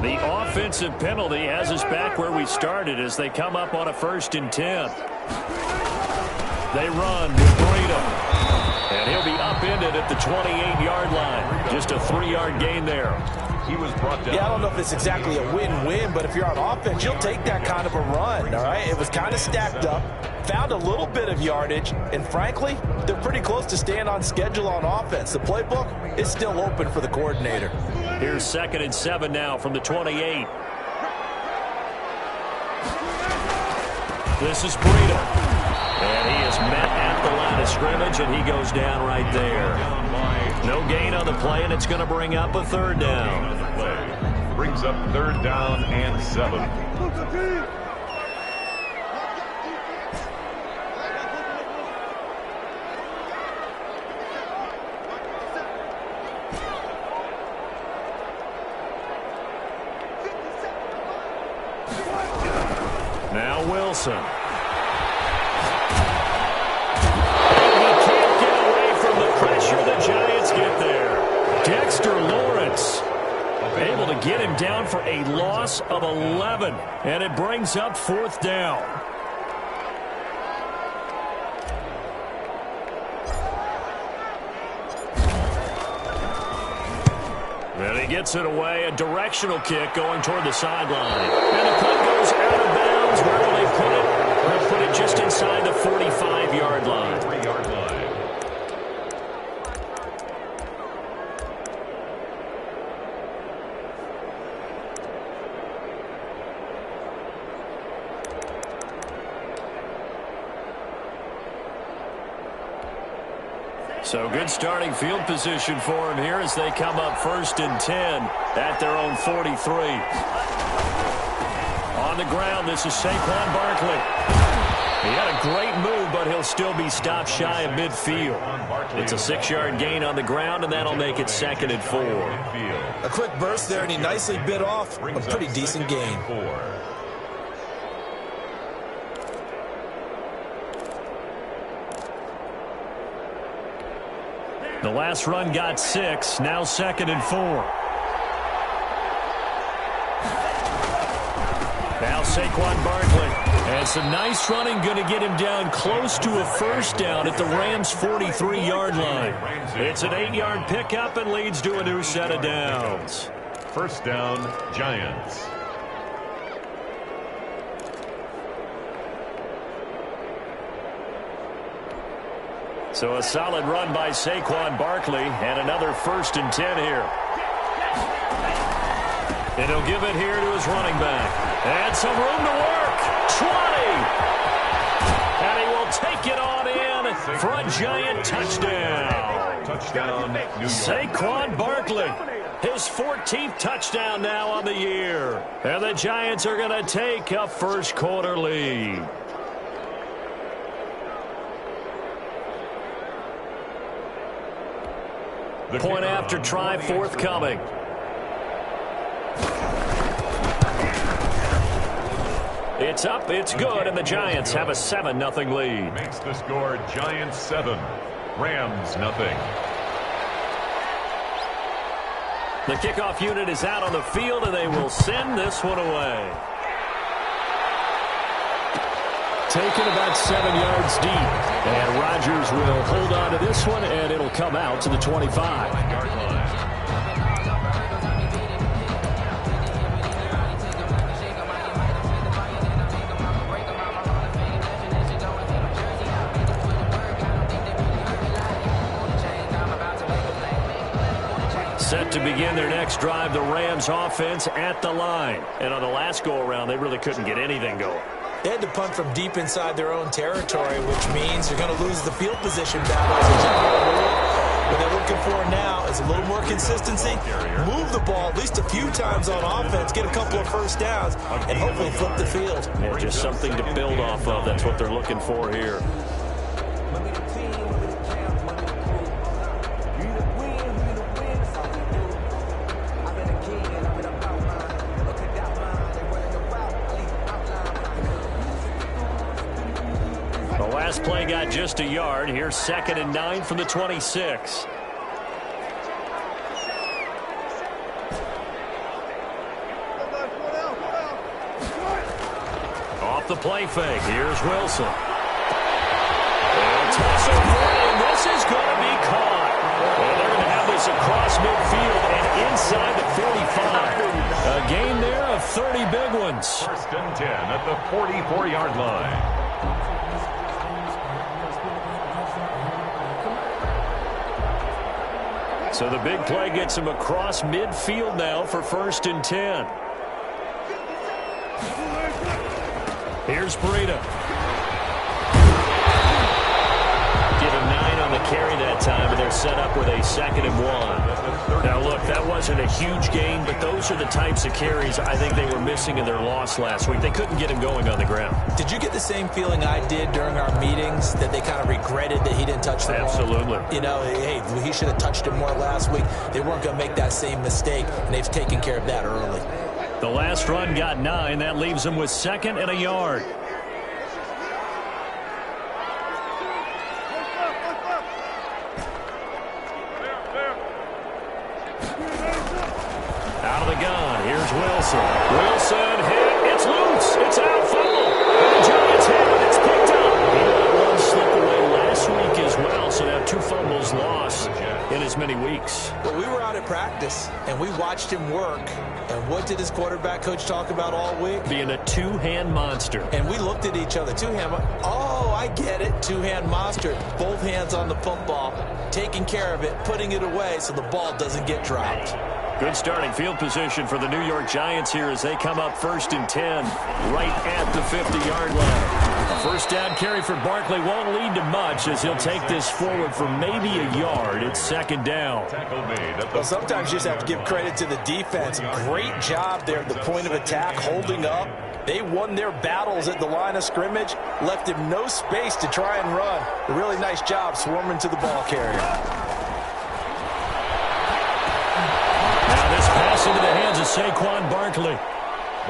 The offensive penalty has us back where we started as they come up on a 1st and 10. They run with Breida. And he'll be upended at the 28-yard line. Just a 3-yard gain there. He was brought down. Yeah, I don't know if it's exactly a win-win, but if you're on offense, you'll take that kind of a run, all right? It was kind of stacked up, found a little bit of yardage, and frankly, they're pretty close to staying on schedule on offense. The playbook is still open for the coordinator. Here's 2nd and 7 now from the 28. This is Breida. And he is met at the line of scrimmage, and he goes down right there. No gain on the play, and it's going to bring up a 3rd down. Brings up 3rd down and 7. Now Wilson. The Giants get there. Dexter Lawrence able to get him down for a loss of 11, and it brings up 4th down. And he gets it away, a directional kick going toward the sideline. And the punt goes out of bounds. Where will they put it? They'll put it just inside the 45-yard line. 3-yard line. So good starting field position for him here as they come up 1st and 10 at their own 43. On the ground, this is Saquon Barkley. He had a great move, but he'll still be stopped shy of midfield. It's a 6-yard gain on the ground, and that'll make it 2nd and 4. A quick burst there, and he nicely bit off a pretty decent gain. The last run got 6, now 2nd and 4. Now Saquon Barkley. And some nice running, going to get him down close to a 1st down at the Rams' 43-yard line. It's an 8-yard pickup and leads to a new set of downs. 1st down, Giants. So a solid run by Saquon Barkley, and another 1st and 10 here. And he'll give it here to his running back. And some room to work. 20. And he will take it on in for a Giant touchdown. Touchdown, New York. Saquon Barkley. His 14th touchdown now on the year. And the Giants are going to take a 1st quarter lead. Point after try forthcoming. It's up, it's good, and the Giants have a 7-0 lead. Makes the score Giants 7, Rams 0. The kickoff unit is out on the field, and they will send this one away. Taken about 7 yards deep. And Rodgers will hold on to this one, and it'll come out to the 25-yard line. Set to begin their next drive, the Rams offense at the line. And on the last go-around, they really couldn't get anything going. They had to punt from deep inside their own territory, which means they're going to lose the field position battle as a general rule. What they're looking for now is a little more consistency, move the ball at least a few times on offense, get a couple of 1st downs, and hopefully flip the field. Yeah, just something to build off of. That's what they're looking for here. Last play got just a yard. Here's 2nd and 9 from the 26. Off the play fake, here's Wilson. And toss it away, and this is going to be caught. And they're going to have this across midfield and inside the 45. A gain there of 30 big ones. First and 10 at the 44-yard line. So the big play gets him across midfield now for first and 10. Here's Breida. Get a 9 on the carry that time, and they're set up with a 2nd and 1. Now, look, that wasn't a huge gain, but those are the types of carries I think they were missing in their loss last week. They couldn't get him going on the ground. Did you get the same feeling I did during our meetings, that they kind of regretted that he didn't touch the ball? Absolutely. You know, hey, he should have touched it more last week. They weren't going to make that same mistake, and they've taken care of that early. The last run got 9. That leaves them with 2nd and a yard. Out of the gun, here's Wilson. Wilson hit, it's loose, it's out, fumble. And the Giants have it, it's picked up. He let one slip away last week as well, so now 2 fumbles lost in as many weeks. Well, we were out at practice, and we watched him work. And what did his quarterback coach talk about all week? Being a 2-hand monster. And we looked at each other. 2-hand, oh, I get it. 2-hand monster. Both hands on the football, taking care of it, putting it away so the ball doesn't get dropped. Good starting field position for the New York Giants here as they come up first and 10 right at the 50-yard line. A first down carry for Barkley won't lead to much as he'll take this forward for maybe a yard. It's 2nd down. Well, sometimes you just have to give credit to the defense. Great job there at the point of attack, holding up. They won their battles at the line of scrimmage, left him no space to try and run. A really nice job swarming to the ball carrier. Pass into the hands of Saquon Barkley.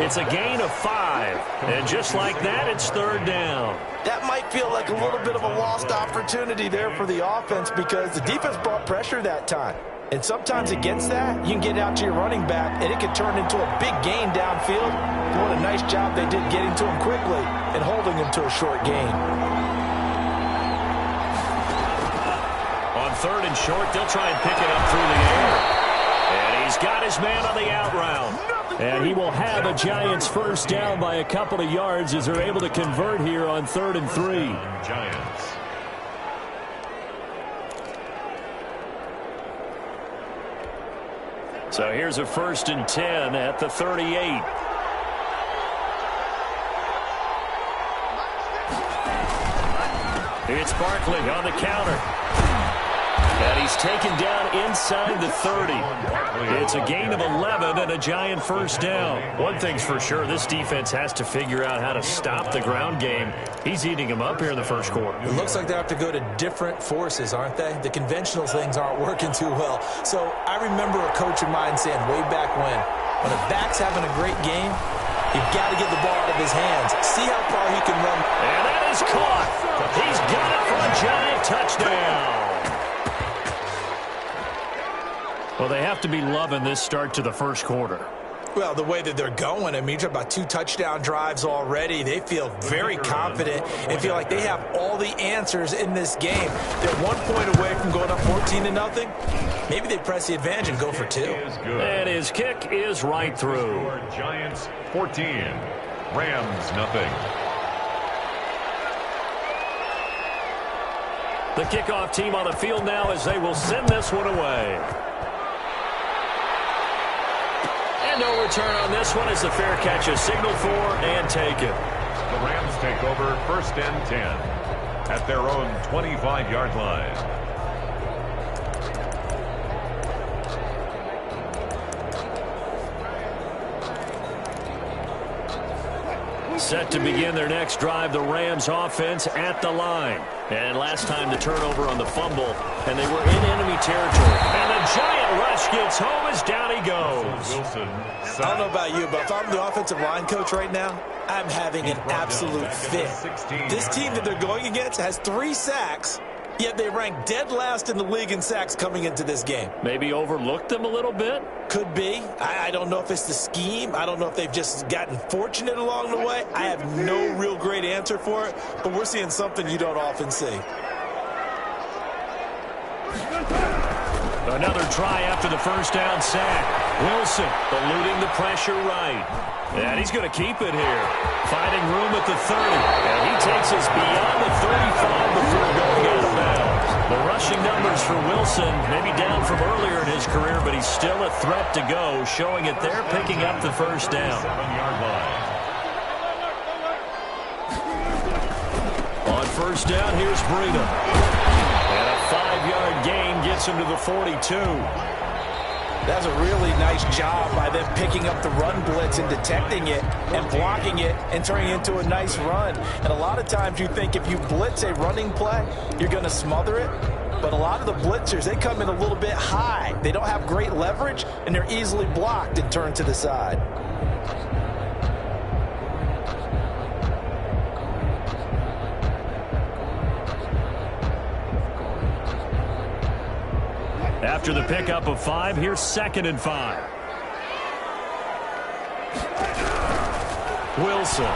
It's a gain of 5. And just like that, it's 3rd down. That might feel like a little bit of a lost opportunity there for the offense because the defense brought pressure that time. And sometimes against that, you can get out to your running back, and it can turn into a big gain downfield. What a nice job they did getting to him quickly and holding him to a short gain. On 3rd and short, they'll try and pick it up through the air. And he's got his man on the out route. And he will have a Giants first down by a couple of yards as they're able to convert here on 3rd and 3. Giants. So here's a 1st and 10 at the 38. It's Barkley on the counter. And he's taken down inside the 30. It's a gain of 11 and a Giant first down. One thing's for sure, this defense has to figure out how to stop the ground game. He's eating them up here in the first quarter. It looks like they have to go to different forces, aren't they? The conventional things aren't working too well. So I remember a coach of mine saying way back when a back's having a great game, you've got to get the ball out of his hands. See how far he can run. And that is caught. He's got it for a Giant touchdown. Well, they have to be loving this start to the first quarter. Well, the way that they're going, I mean, you're talking about 2 touchdown drives already. They feel very confident and feel like they have all the answers in this game. They're 1 point away from going up 14-0. Maybe they press the advantage and go for 2. And his kick is right through. Giants 14, Rams nothing. The kickoff team on the field now as they will send this one away. And no return on this one as the fair catch is signaled for and taken. The Rams take over 1st and 10 at their own 25-yard line. Set to begin their next drive, the Rams offense at the line. And last time the turnover on the fumble, and they were in enemy territory. And the Giant rush gets home as down he goes. Wilson, I don't know about you, but if I'm the offensive line coach right now, I'm having an absolute fit. This team that they're going against has 3 sacks, Yet they rank dead last in the league in sacks coming into this game. Maybe overlooked them a little bit? Could be. I don't know if it's the scheme. I don't know if they've just gotten fortunate along the way. I have no real great answer for it, but we're seeing something you don't often see. Another try after the first down sack. Wilson eluding the pressure right. And he's going to keep it here. Finding room at the 30. And he takes us beyond the 35 before going out of bounds. The rushing numbers for Wilson maybe down from earlier in his career, but he's still a threat to go, showing it there, picking up the first down. 7-yard line. On first down, here's Breida. And a 5-yard gain gets him to the 42. That's a really nice job by them picking up the run blitz and detecting it and blocking it and turning it into a nice run. And a lot of times you think if you blitz a running play, you're going to smother it. But a lot of the blitzers, they come in a little bit high. They don't have great leverage, and they're easily blocked and turned to the side. After the pickup of 5, here's 2nd and 5. Wilson.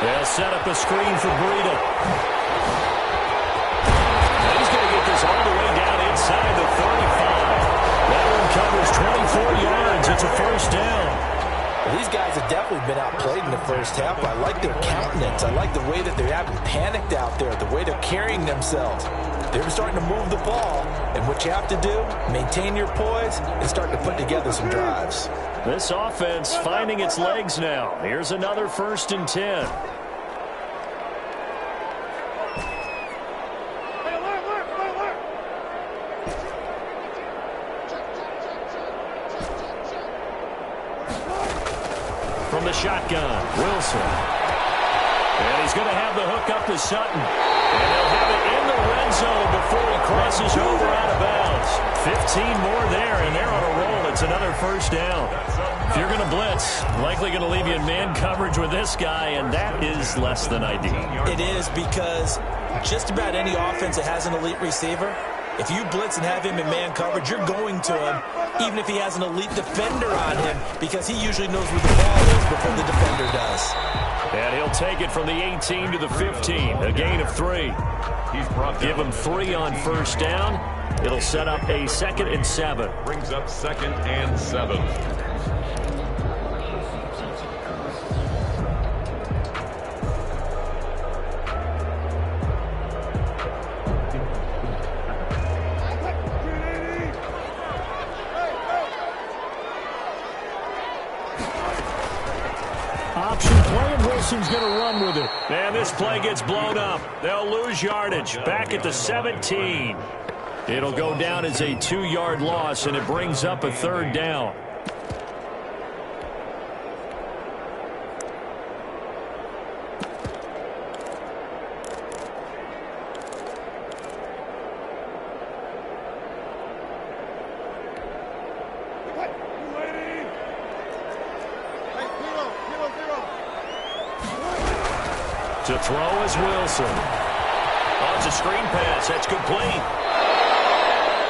They'll set up a screen for Breida. And he's going to get this all the way down inside the 35. That one covers 24 yards. It's a first down. Well, these guys have definitely been outplayed in the first half. I like their countenance. I like the way that they haven't panicked out there, the way they're carrying themselves. They're starting to move the ball, and what you have to do, maintain your poise and start to put together some drives. This offense finding its legs now. Here's another 1st and 10. From the shotgun, Wilson. And he's going to have the hook up to Sutton. And they'll have it in the red zone before he crosses over out of bounds. 15 more there, and they're on a roll. It's another first down. If you're going to blitz, likely going to leave you in man coverage with this guy, and that is less than ideal. It is, because just about any offense that has an elite receiver, if you blitz and have him in man coverage, you're going to him, even if he has an elite defender on him, because he usually knows where the ball is before the defender does. And he'll take it from the 18 to the 15, a gain of 3. Give him 3 on first down. It'll set up a 2nd and 7. Brings up 2nd and 7. Option play, and Wilson's going to run with it. And this play gets blown up. They'll lose yardage back at the 17. It'll go down as a 2-yard loss, and it brings up a 3rd down. To throw is Wilson. Oh, it's a screen pass. That's complete.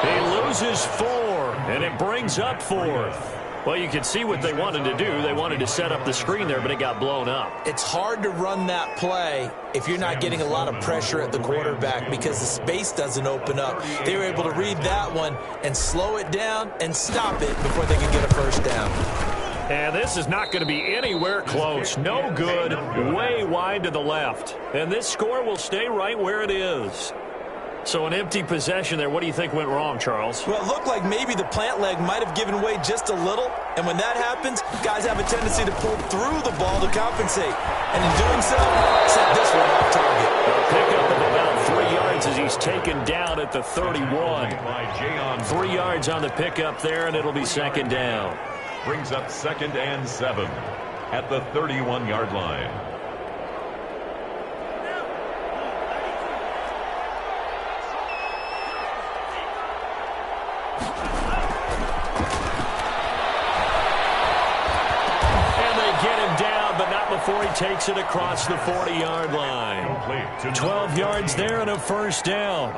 He loses 4, and it brings up 4th. Well, you can see what they wanted to do. They wanted to set up the screen there, but it got blown up. It's hard to run that play if you're not getting a lot of pressure at the quarterback because the space doesn't open up. They were able to read that one and slow it down and stop it before they could get a first down. And this is not going to be anywhere close. No good, way wide to the left. And this score will stay right where it is. So an empty possession there. What do you think went wrong, Charles? Well, it looked like maybe the plant leg might have given way just a little. And when that happens, guys have a tendency to pull through the ball to compensate. And in doing so, set this one off target. A pickup of about 3 yards as he's taken down at the 31. 3 yards on the pickup there, and it'll be 2nd down. Brings up 2nd and 7 at the 31-yard line. before he takes it across the 40-yard line. 12 yards there and a first down.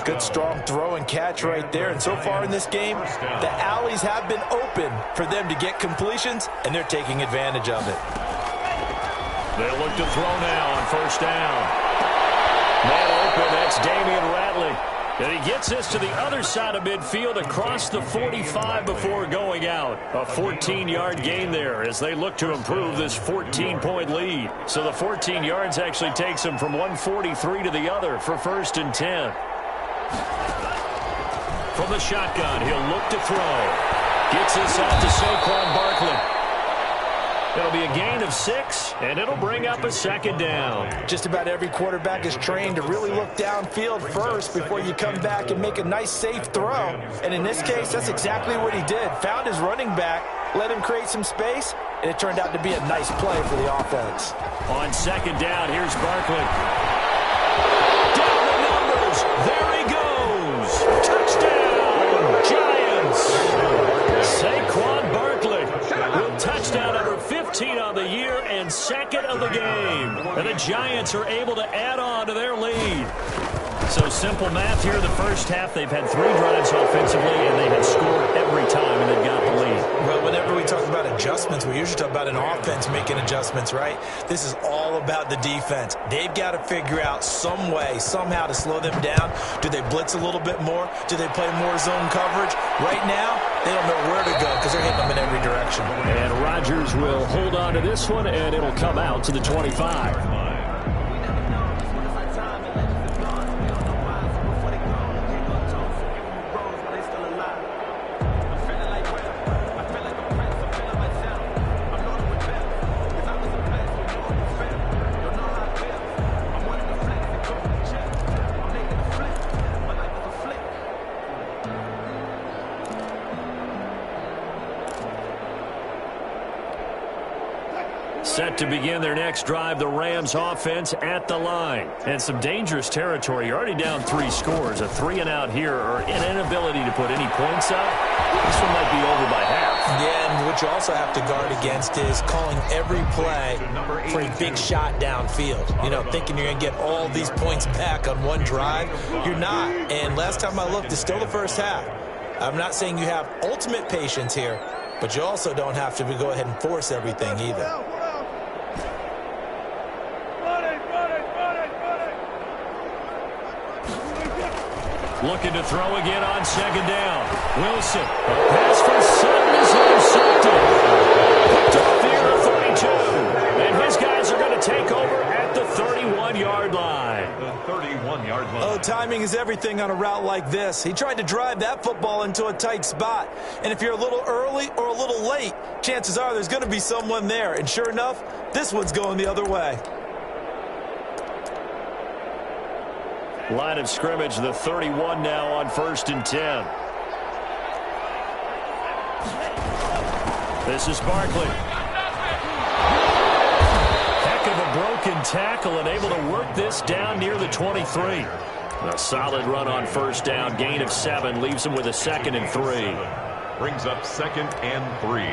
Good strong throw and catch right there. And so far in this game, the alleys have been open for them to get completions, and they're taking advantage of it. They'll look to throw now on first down. Man open, that's Damian Ratley. And he gets this to the other side of midfield across the 45 before going out. A 14-yard gain there as they look to improve this 14-point lead. So the 14 yards actually takes them from 143 to the other for 1st and 10. From the shotgun, he'll look to throw. Gets this out to Saquon Barkley. It'll be a gain of 6, and it'll bring up a second down. Just about every quarterback is trained to really look downfield first before you come back and make a nice, safe throw. And in this case, that's exactly what he did. Found his running back, let him create some space, and it turned out to be a nice play for the offense. On second down, here's Barkley. Down the numbers. There he goes. Touchdown, Giants. Saquon Barkley with touchdown number 15 on the year and second of the game. And the Giants are able to add on to their lead. So simple math here in the first half. They've had 3 drives offensively, and they have scored every time, and they've got the lead. Well, whenever we talk about adjustments, we usually talk about an offense making adjustments, right? This is all about the defense. They've got to figure out some way, somehow to slow them down. Do they blitz a little bit more? Do they play more zone coverage? Right now, they don't know where to go because they're hitting them in every direction. And Rodgers will hold on to this one, and it'll come out to the 25. Set to begin their next drive, the Rams offense at the line. And some dangerous territory. You're already down 3 scores. A 3-and-out here or an inability to put any points up. This one might be over by half. Yeah, and what you also have to guard against is calling every play for a big shot downfield. You know, thinking you're going to get all these points back on one drive. You're not. And last time I looked, it's still the first half. I'm not saying you have ultimate patience here, but you also don't have to go ahead and force everything either. Looking to throw again on second down. Wilson. A pass for Sutton is intercepted. Picked off here at 32. And his guys are going to take over at the 31-yard line. The 31-yard line. Oh, timing is everything on a route like this. He tried to drive that football into a tight spot. And if you're a little early or a little late, chances are there's going to be someone there. And sure enough, this one's going the other way. Line of scrimmage, the 31 now on 1st and 10. This is Barkley. Heck of a broken tackle and able to work this down near the 23. A solid run on first down, gain of 7, leaves him with a 2nd and 3. Brings up 2nd and 3.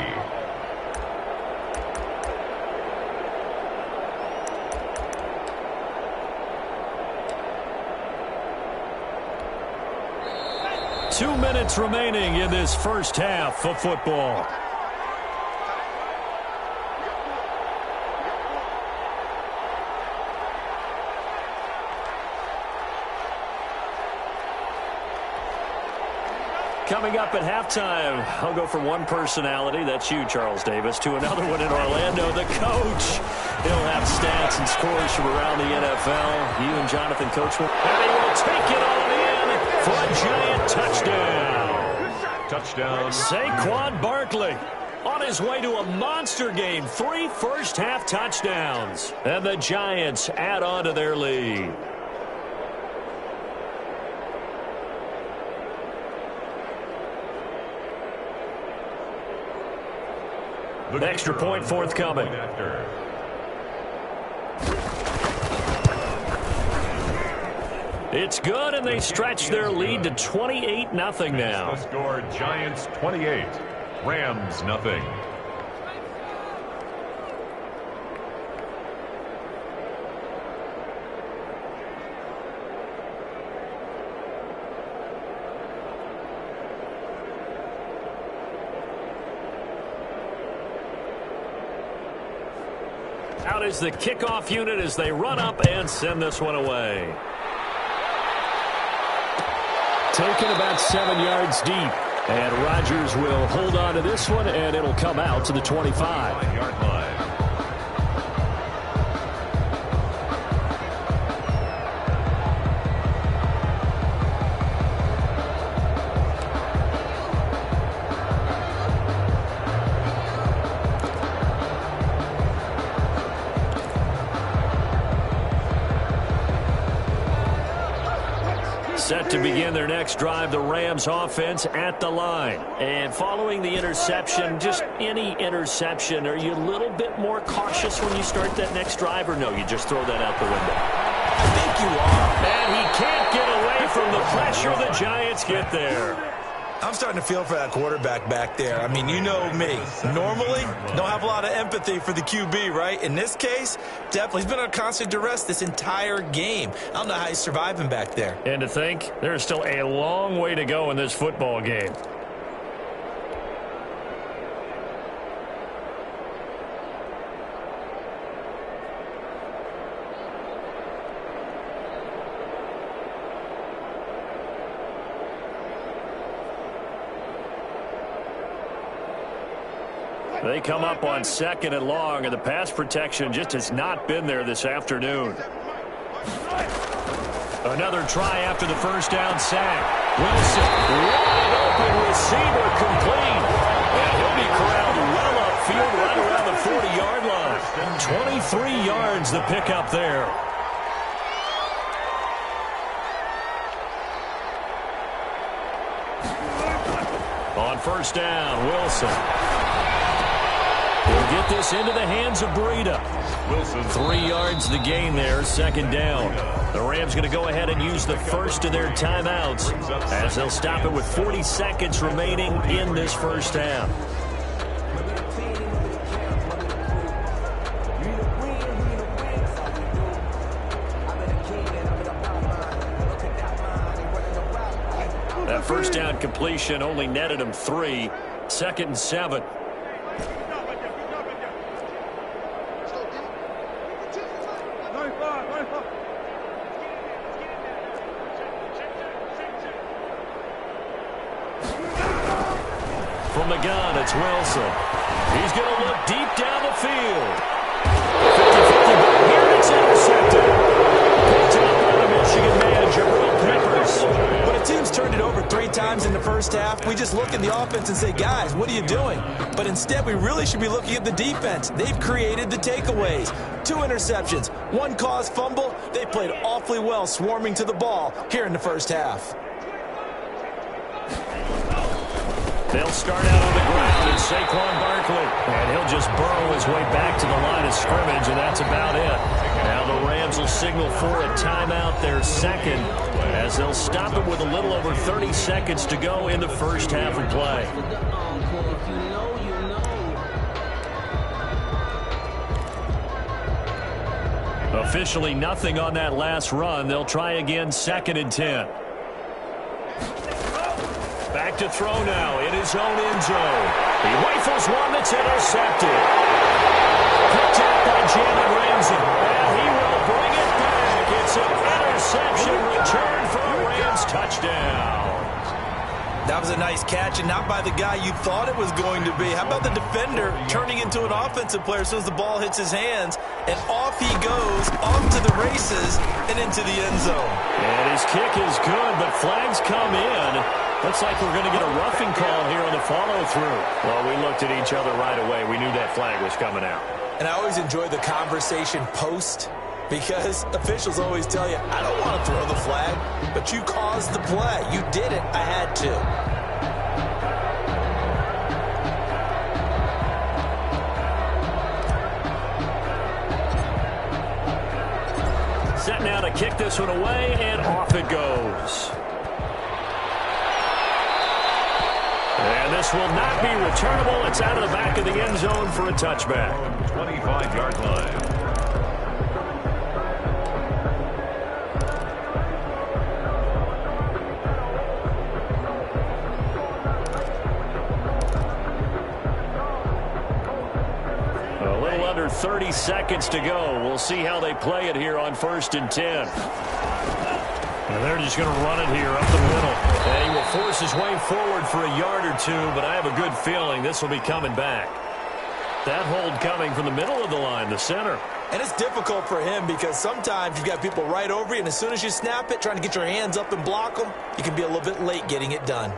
Two minutes remaining in this first half of football. Coming up at halftime, I'll go from one personality, that's you, Charles Davis, to another one in Orlando, the coach. He'll have stats and scores from around the NFL. You and Jonathan Coachman. And he will take it on in for a giant touchdown. Touchdown. Saquon Barkley on his way to a monster game. 3 first-half touchdowns. And the Giants add on to their lead. Extra point forthcoming. It's good, and they stretch their lead to 28-0 now. The score, Giants 28, Rams 0. Out is the kickoff unit as they run up and send this one away. Taken about 7 yards deep. And Rodgers will hold on to this one, and it'll come out to the 25-yard line. Set to begin their next drive, the Rams offense at the line. And following the interception, just any interception, are you a little bit more cautious when you start that next drive, or no, you just throw that out the window? I think you are. And he can't get away from the pressure the Giants get there. I'm starting to feel for that quarterback back there. I mean, you know me. Normally, don't have a lot of empathy for the QB, right? In this case, definitely. He's been on constant duress this entire game. I don't know how he's surviving back there. And to think, there's still a long way to go in this football game. They come up on 2nd and long, and the pass protection just has not been there this afternoon. Another try after the first down sack. Wilson, wide open receiver, complete. And he'll be corralled well upfield right around the 40-yard line. 23 yards the pickup there. On first down, Wilson. He'll get this into the hands of Breida. Wilson, 3 yards the gain there, 2nd down. The Rams going to go ahead and use the first of their timeouts as they'll stop it with 40 seconds remaining in this first half. That first down completion only netted him 3. 2nd and 7. From the gun, it's Wilson. He's going to look deep down the field. 50-50 ball here, it's intercepted. Picked up by the Michigan man, Jabril Peppers. When a team's turned it over 3 times in the first half, we just look at the offense and say, guys, what are you doing? But instead, we really should be looking at the defense. They've created the takeaways. 2 interceptions, 1 caused fumble. They played awfully well swarming to the ball here in the first half. They'll start out on the ground, and Saquon Barkley. And he'll just burrow his way back to the line of scrimmage, and that's about it. Now the Rams will signal for a timeout, their 2nd, as they'll stop it with a little over 30 seconds to go in the first half of play. Officially nothing on that last run. They'll try again, 2nd and 10. Back to throw now in his own end zone. He rifles one that's intercepted. Picked up by Jalen Ramsey. And he will bring it back. It's an interception return for a Rams touchdown. That was a nice catch, and not by the guy you thought it was going to be. How about the defender turning into an offensive player as soon as the ball hits his hands, and off he goes, off to the races, and into the end zone. And his kick is good, but flags come in. Looks like we're going to get a roughing call here on the follow-through. Well, we looked at each other right away. We knew that flag was coming out. And I always enjoy the conversation post, because officials always tell you, I don't want to throw the flag, but you caused the play. You did it. I had to. Set now to kick this one away, and off it goes. And this will not be returnable. It's out of the back of the end zone for a touchback. 25-yard line. A little under 30 seconds to go. We'll see how they play it here on 1st and 10. And they're just going to run it here up the middle. And he will force his way forward for a yard or two, but I have a good feeling this will be coming back. That hold coming from the middle of the line, the center. And it's difficult for him because sometimes you've got people right over you, and as soon as you snap it, trying to get your hands up and block them, you can be a little bit late getting it done.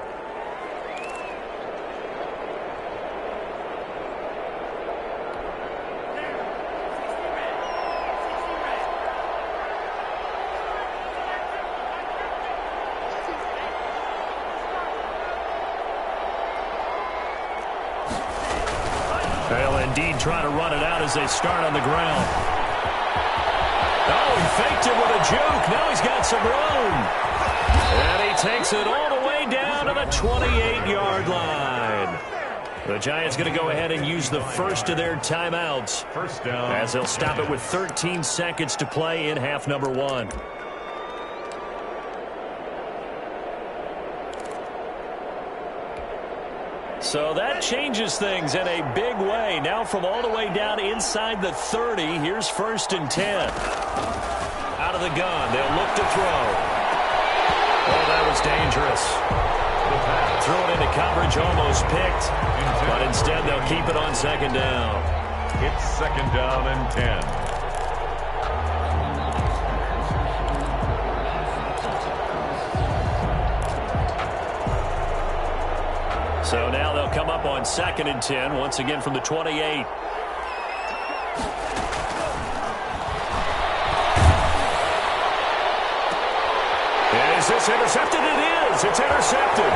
They'll indeed try to run it out as they start on the ground. Oh, he faked it with a juke. Now he's got some room. And he takes it all the way down to the 28-yard line. The Giants going to go ahead and use the first of their timeouts. First down. As they'll stop it with 13 seconds to play in half number 1. So that changes things in a big way. Now from all the way down inside the 30, here's 1st and 10. Out of the gun, they'll look to throw. Oh, that was dangerous. Throw it into coverage, almost picked. But instead, they'll keep it on 2nd down. It's 2nd down and 10. So now they'll come up on 2nd and 10, once again from the 28. Is this intercepted? It is. It's intercepted.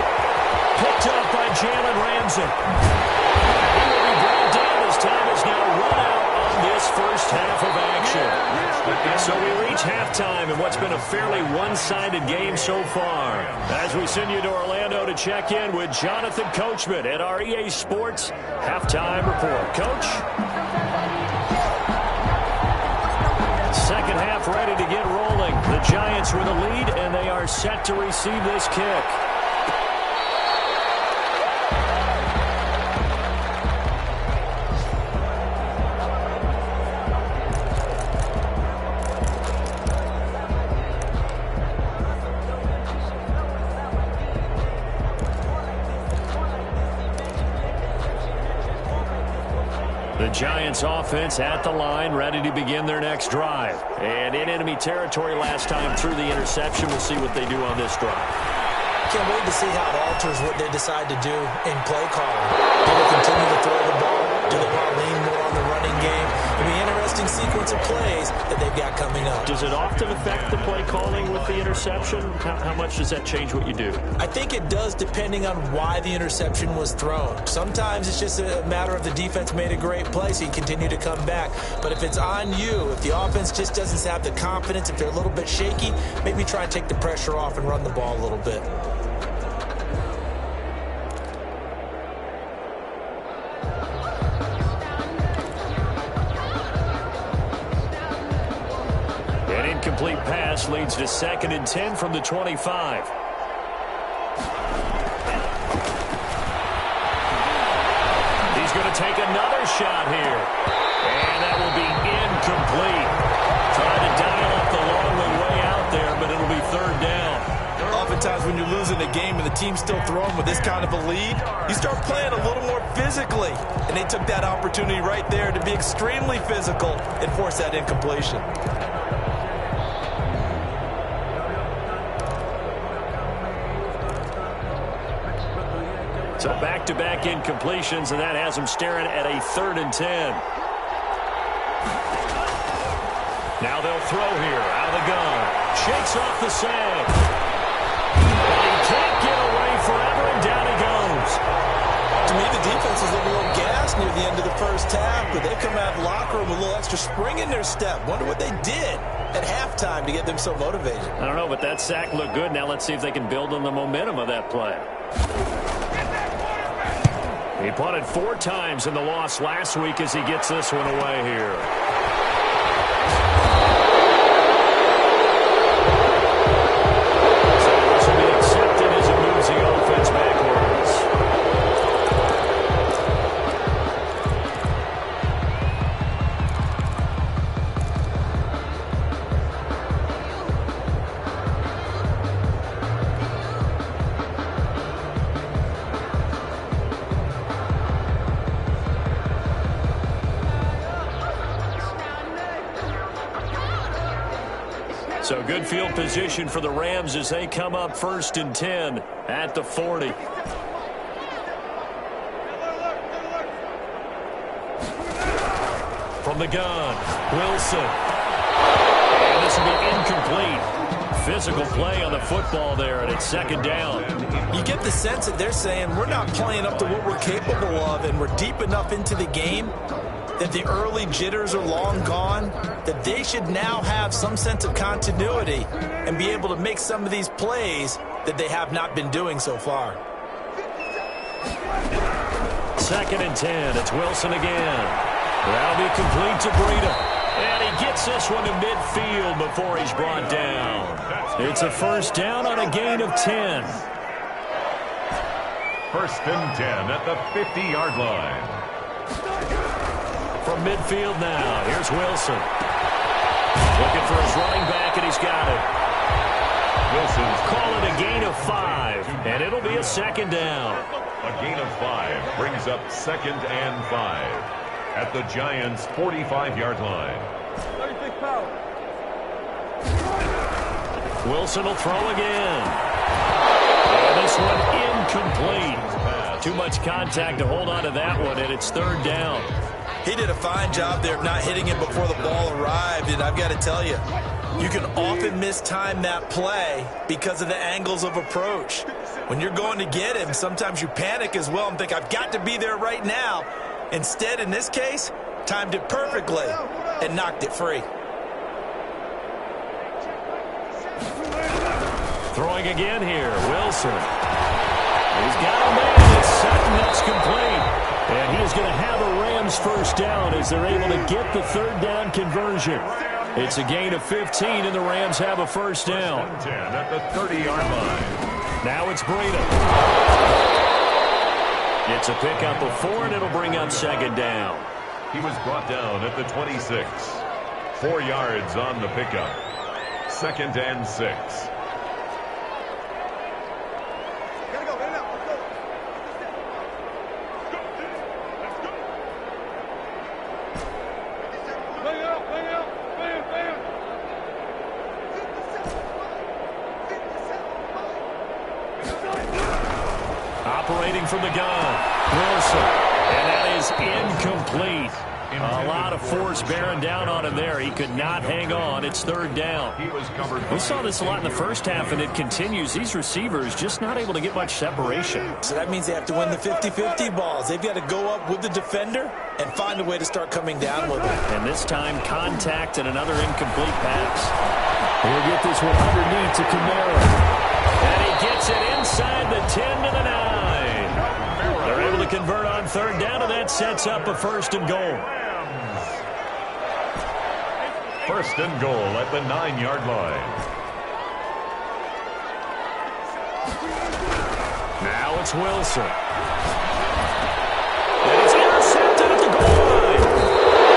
Picked up by Jalen Ramsey. He will be brought down as time is now run out on this first half of action. So we reach halftime in what's been a fairly one-sided game so far. As we send you to Orlando to check in with Jonathan Coachman at our EA Sports Halftime Report. Coach? Second half ready to get rolling. The Giants with a lead, and they are set to receive this kick. The Giants offense at the line, ready to begin their next drive. And in enemy territory last time through the interception. We'll see what they do on this drive. Can't wait to see how it alters what they decide to do in play calling. Do they continue to throw the ball? Do they want to lean more on the running game? It'll be an interesting sequence of plays that they've got coming up. Does it often affect the play calling with the interception? How much does that change what you do? I think it does, depending on why the interception was thrown. Sometimes it's just a matter of the defense made a great play, so you continue to come back. But if it's on you, if the offense just doesn't have the confidence, if they're a little bit shaky, maybe try and take the pressure off and run the ball a little bit. Complete pass leads to 2nd and 10 from the 25. He's going to take another shot here. And that will be incomplete. Trying to dial up the long way out there, but it'll be 3rd down. Oftentimes when you're losing a game and the team's still throwing with this kind of a lead, you start playing a little more physically. And they took that opportunity right there to be extremely physical and force that incompletion. So back-to-back incompletions, and that has them staring at a 3rd and 10. Now they'll throw here, out of the gun. Shakes off the sag. But he can't get away forever, and down he goes. To me, the defense was a little gassed near the end of the first half, but they come out of the locker room with a little extra spring in their step. Wonder what they did at halftime to get them so motivated. I don't know, but that sack looked good. Now let's see if they can build on the momentum of that play. He punted 4 times in the loss last week as he gets this one away here. So this will be accepted as it moves the offense backwards. So good field position for the Rams as they come up 1st and 10 at the 40. From the gun, Wilson. And this will be incomplete. Physical play on the football there, and it's 2nd down. You get the sense that they're saying we're not playing up to what we're capable of, and we're deep enough into the game that the early jitters are long gone, that they should now have some sense of continuity and be able to make some of these plays that they have not been doing so far. 2nd and 10. It's Wilson again. That'll be complete to Breida. And he gets this one to midfield before he's brought down. It's a 1st down on a gain of 10. 1st and 10 at the 50-yard line. From midfield now, here's Wilson. Looking for his running back, and he's got it. Wilson's calling a gain of 5, and it'll be a 2nd down. A gain of 5 brings up 2nd and 5 at the Giants' 45-yard line. Wilson will throw again. And this one incomplete. Too much contact to hold on to that one, and it's 3rd down. He did a fine job there of not hitting it before the ball arrived, and I've got to tell you, you can often mistime that play because of the angles of approach. When you're going to get him, sometimes you panic as well and think, I've got to be there right now. Instead, in this case, timed it perfectly and knocked it free. Throwing again here, Wilson. He's got a man. It's 2nd. That's complete. And he is going to have a Rams 1st down as they're able to get the 3rd down conversion. It's a gain of 15, and the Rams have a 1st down. 10 at the 30-yard line. Now it's Breida. It's a pickup of 4, and it'll bring up 2nd down. He was brought down at the 26. 4 yards on the pickup. 2nd and 6. Operating from the gun, Wilson, and that is incomplete. A lot of force bearing down on him there. He could not hang on. It's 3rd down. We saw this a lot in the first half, and it continues. These receivers just not able to get much separation. So that means they have to win the 50-50 balls. They've got to go up with the defender and find a way to start coming down with it. And this time, contact and another incomplete pass. He'll get this one underneath to Kamara. And he gets it inside the 10 to the 9. They're able to convert on 3rd down, and that sets up a 1st and goal. 1st and goal at the 9-yard line. Now it's Wilson. And it's intercepted at the goal line.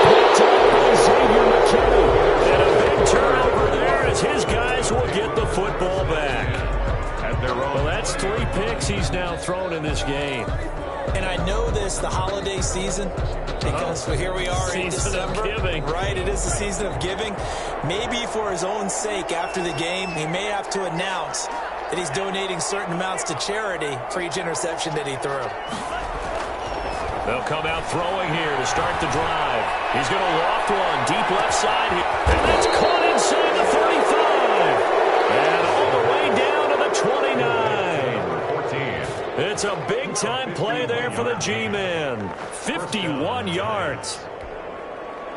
Picked up by Xavier McKinney. And a big turnover there as his guys will get the football back. At their own. Well, that's 3 picks he's now thrown in this game. And I know this, the holiday season, because here we are in December. Right, it is the season of giving. Maybe for his own sake, after the game, he may have to announce that he's donating certain amounts to charity for each interception that he threw. They'll come out throwing here to start the drive. He's going to loft one deep left side here. And that's caught inside the 35. And all the way down to the 29. It's a big-time play there for the G-men. 51 yards.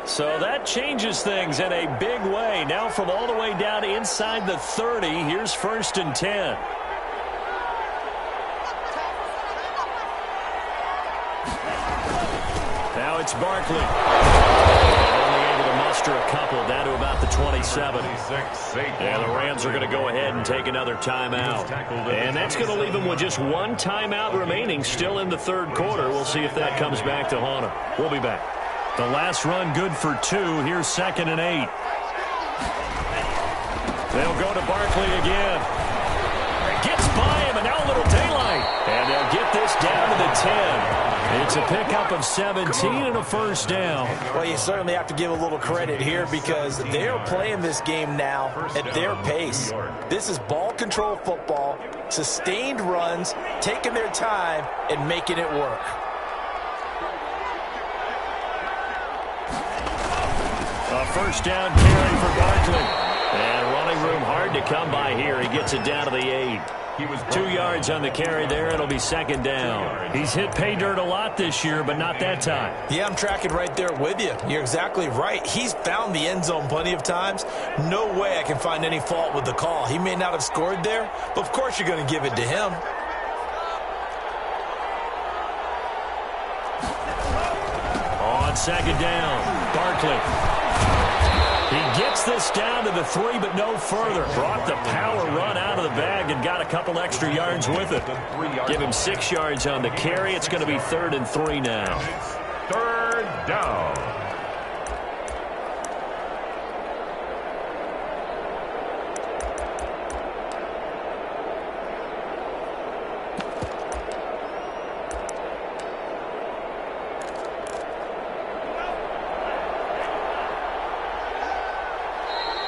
So that changes things in a big way. Now from all the way down inside the 30, here's 1st and 10. Now it's Barkley. Only able to muster a couple down to about the 27. And the Rams are going to go ahead and take another timeout. And that's going to leave them with just 1 timeout remaining still in the 3rd quarter. We'll see if that comes back to haunt them. We'll be back. The last run good for 2. Here's 2nd and 8. They'll go to Barkley again. Gets by him, and now a little daylight. And they'll get this down to the 10. It's a pickup of 17 and a first down. Well, you certainly have to give a little credit here because they're playing this game now at their pace. This is ball control football, sustained runs, taking their time and making it work. A first down carry for Barkley. And running room hard to come by here. He gets it down to the 8. He was 2 yards on the carry there. It'll be second down. He's hit pay dirt a lot this year, but not that time. Yeah, I'm tracking right there with you. You're exactly right. He's found the end zone plenty of times. No way I can find any fault with the call. He may not have scored there, but of course you're going to give it to him. On second down, Barkley. He gets this down to the 3, but no further. Brought the power run out of the bag and got a couple extra yards with it. Give him 6 yards on the carry. It's going to be 3rd and 3 now. Third down.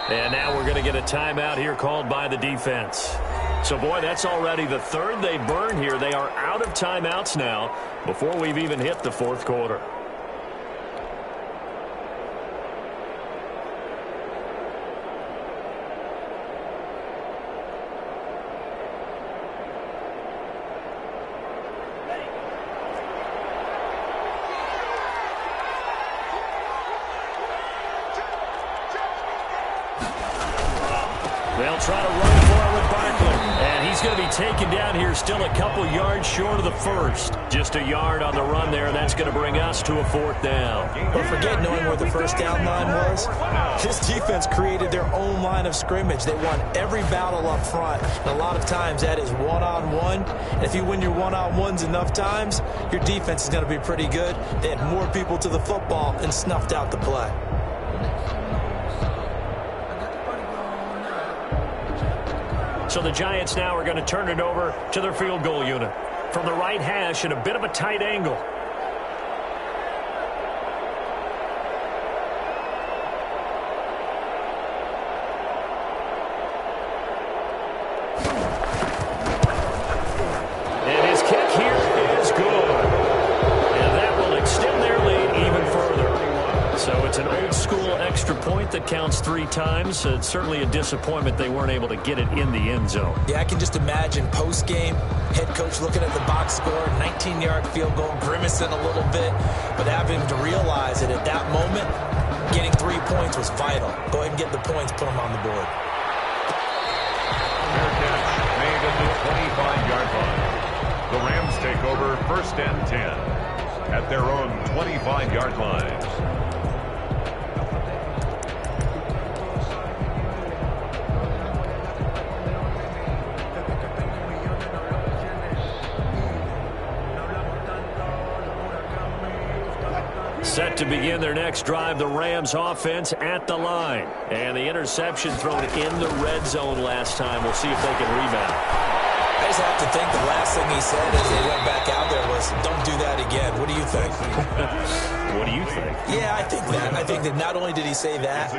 And now we're going to get a timeout here called by the defense. So, boy, that's already the 3rd they burned here. They are out of timeouts now before we've even hit the 4th quarter. They'll try to run for it with Barkley. And he's going to be taken down here still a couple yards short of the 1st. Just a yard on the run there. That's going to bring us to a 4th down. Don't forget knowing where the first down line was. This defense created their own line of scrimmage. They won every battle up front. And a lot of times that is one-on-one. And if you win your one-on-ones enough times, your defense is going to be pretty good. They had more people to the football and snuffed out the play. So the Giants now are going to turn it over to their field goal unit. From the right hash at a bit of a tight angle. And his kick here is good. And that will extend their lead even further. So it's an old school extra point that counts 3 times. It's certainly a disappointment they weren't able to get it in the end zone. Yeah, I can just imagine post-game, head coach looking at the box score, 19-yard field goal, grimacing a little bit, but having to realize that at that moment, getting 3 points was vital. Go ahead and get the points, put them on the board. Fair catch made at the 25-yard line. The Rams take over 1st and 10 at their own 25-yard line. Set to begin their next drive, the Rams offense at the line. And the interception thrown in the red zone last time. We'll see if they can rebound. I just have to think the last thing he said as they went back out there was, don't do that again. What do you think? What do you think? Yeah, I think that. I think that not only did he say that,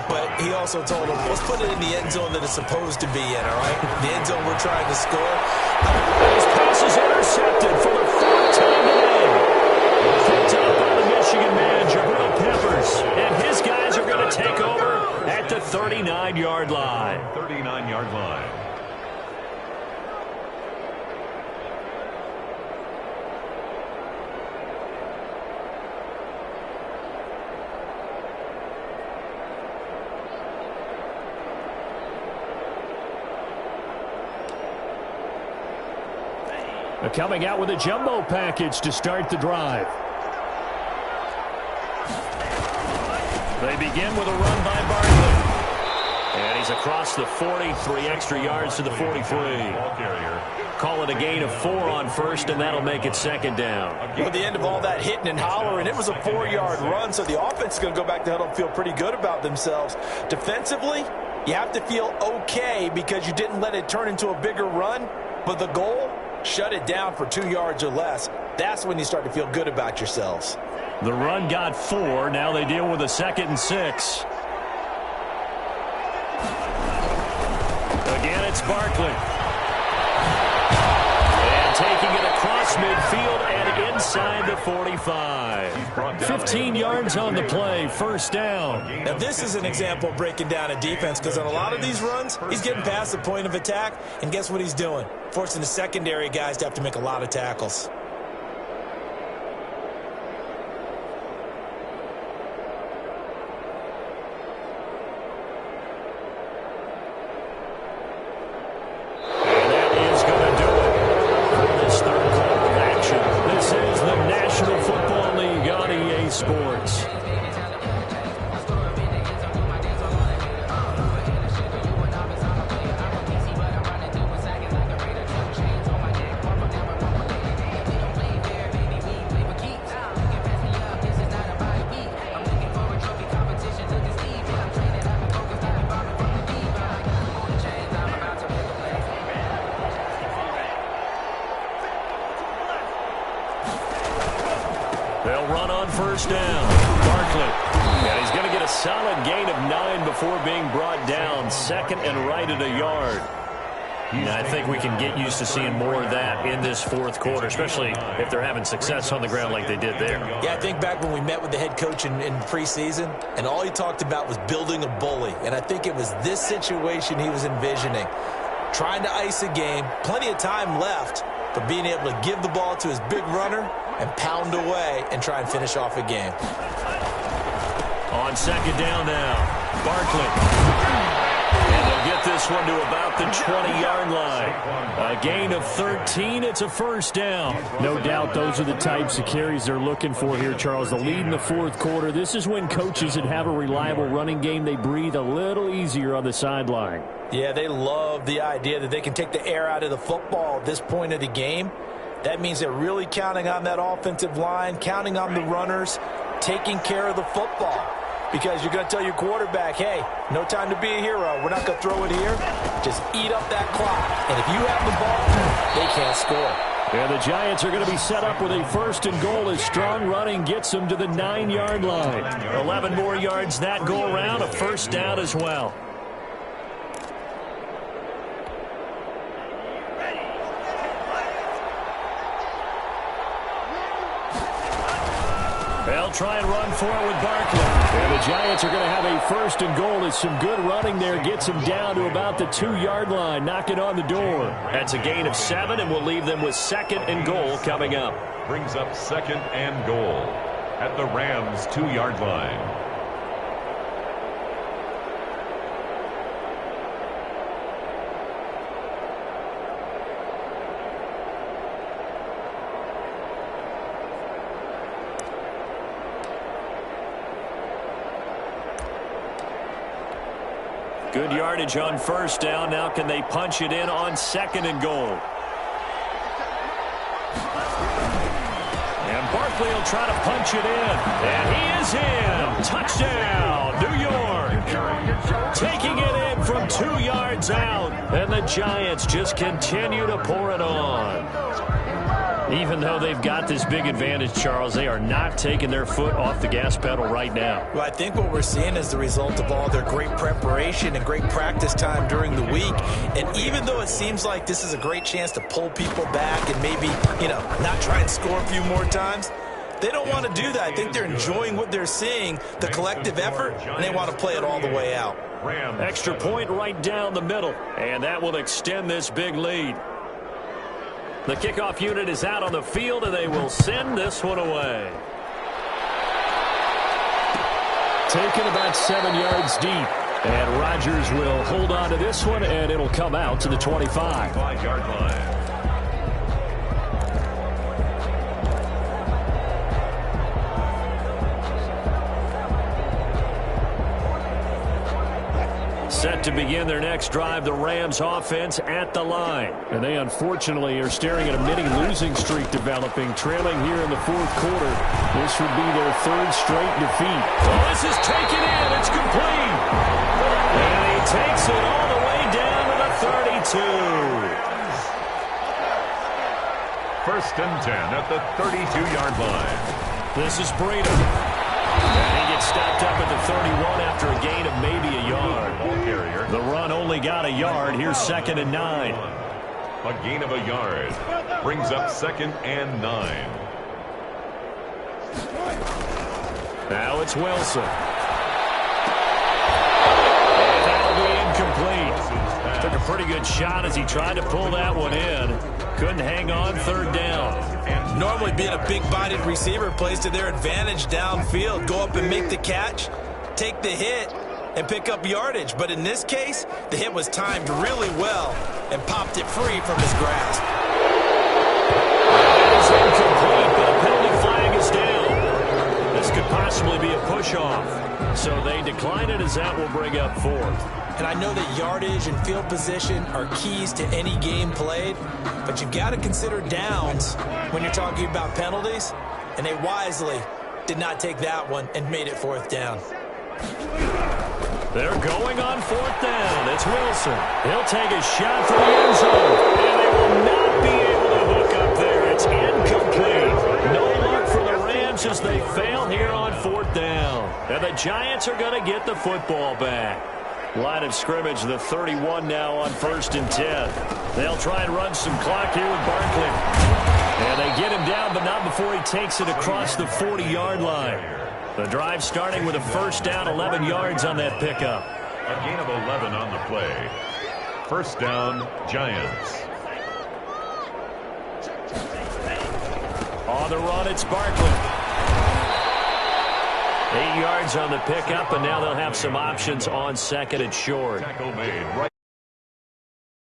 but he also told him, let's put it in the end zone that it's supposed to be in, all right? The end zone we're trying to score. This pass is intercepted for the 4th time today. Picked up by the Michigan man, Jabril Peppers. And his guys are going to take over at the 39-yard line. 39-yard line. Coming out with a jumbo package to start the drive. They begin with a run by Barkley. And he's across the 40, 3 extra yards to the 43. Call it a gain of 4 on 1st, and that'll make it 2nd down. Well, at the end of all that hitting and hollering, it was a 4-yard run, so the offense is going to go back to huddle and feel pretty good about themselves. Defensively, you have to feel okay because you didn't let it turn into a bigger run, but the goal shut it down for 2 yards or less. That's when you start to feel good about yourselves. The run got 4. Now they deal with a 2nd and 6. Again, it's Barkley. And taking it across midfield and inside the 45. 15 yards on the play, 1st down. Now, this is an example of breaking down a defense, because on a lot of these runs, he's getting past the point of attack, and guess what he's doing? Forcing the secondary guys to have to make a lot of tackles. Sports. They'll run on 1st down. Barkley. And he's going to get a solid gain of 9 before being brought down. 2nd and right at a yard. And I think we can get used to seeing more of that in this 4th quarter, especially if they're having success on the ground like they did there. Yeah, I think back when we met with the head coach in preseason, and all he talked about was building a bully. And I think it was this situation he was envisioning. Trying to ice a game, plenty of time left, but being able to give the ball to his big runner and pound away and try and finish off a game. On 2nd down now, Barkley. And they'll get this one to about the 20-yard line. A gain of 13. It's a 1st down. No doubt those are the types of carries they're looking for here, Charles. The lead in the 4th quarter. This is when coaches that have a reliable running game, they breathe a little easier on the sideline. Yeah, they love the idea that they can take the air out of the football at this point of the game. That means they're really counting on that offensive line, counting on the runners, taking care of the football. Because you're going to tell your quarterback, hey, no time to be a hero. We're not going to throw it here. Just eat up that clock. And if you have the ball, they can't score. And the Giants are going to be set up with a 1st and goal as strong running gets them to the 9-yard line. 11 more yards that go around, a 1st down as well. They'll try and run for it with Barkley. And the Giants are going to have a 1st and goal as some good running there gets them down to about the 2-yard line, knocking on the door. That's a gain of 7, and we'll leave them with 2nd and goal coming up. Brings up 2nd and goal at the Rams' 2-yard line. Good yardage on 1st down. Now can they punch it in on 2nd and goal? And Barkley will try to punch it in. And he is in. Touchdown, New York. Taking it in from 2 yards out. And the Giants just continue to pour it on. Even though they've got this big advantage, Charles, they are not taking their foot off the gas pedal right now. Well, I think what we're seeing is the result of all their great preparation and great practice time during the week. And even though it seems like this is a great chance to pull people back and maybe, not try and score a few more times, they don't want to do that. I think they're enjoying what they're seeing, the collective effort, and they want to play it all the way out. Extra point right down the middle, and that will extend this big lead. The kickoff unit is out on the field, and they will send this one away. Taken about 7 yards deep. And Rodgers will hold on to this one, and it'll come out to the 25. 5-yard line. Set to begin their next drive, the Rams offense at the line. And they unfortunately are staring at a mini losing streak developing, trailing here in the 4th quarter. This would be their 3rd straight defeat. Oh, this is taken in. It's complete. And he takes it all the way down to the 32. First and 10 at the 32-yard line. This is Breida. And he gets stopped up at the 31 after a gain of maybe a yard. The run only got a yard. Here's 2nd and 9. A gain of a yard brings up 2nd and 9. Now it's Wilson. And that'll be incomplete. Took a pretty good shot as he tried to pull that one in. Couldn't hang on, 3rd down. Normally being a big-bodied receiver plays to their advantage downfield. Go up and make the catch, take the hit, and pick up yardage. But in this case, the hit was timed really well and popped it free from his grasp. That is incomplete, but a penalty flag is down. This could possibly be a push-off. So they decline it as that will bring up 4th. And I know that yardage and field position are keys to any game played, but you've got to consider downs when you're talking about penalties, and they wisely did not take that one and made it 4th down. They're going on 4th down. It's Wilson. He'll take a shot for the end zone, and they will not be able to hook up there. It's incomplete. No luck for the Rams as they fail here on 4th down. And the Giants are going to get the football back. Line of scrimmage, the 31 now on 1st and 10. They'll try and run some clock here with Barkley. And they get him down, but not before he takes it across the 40-yard line. The drive starting with a 1st down, 11 yards on that pickup. A gain of 11 on the play. 1st down, Giants. On the run, it's Barkley. 8 yards on the pickup, and now they'll have some options on 2nd and short. Tackle made right.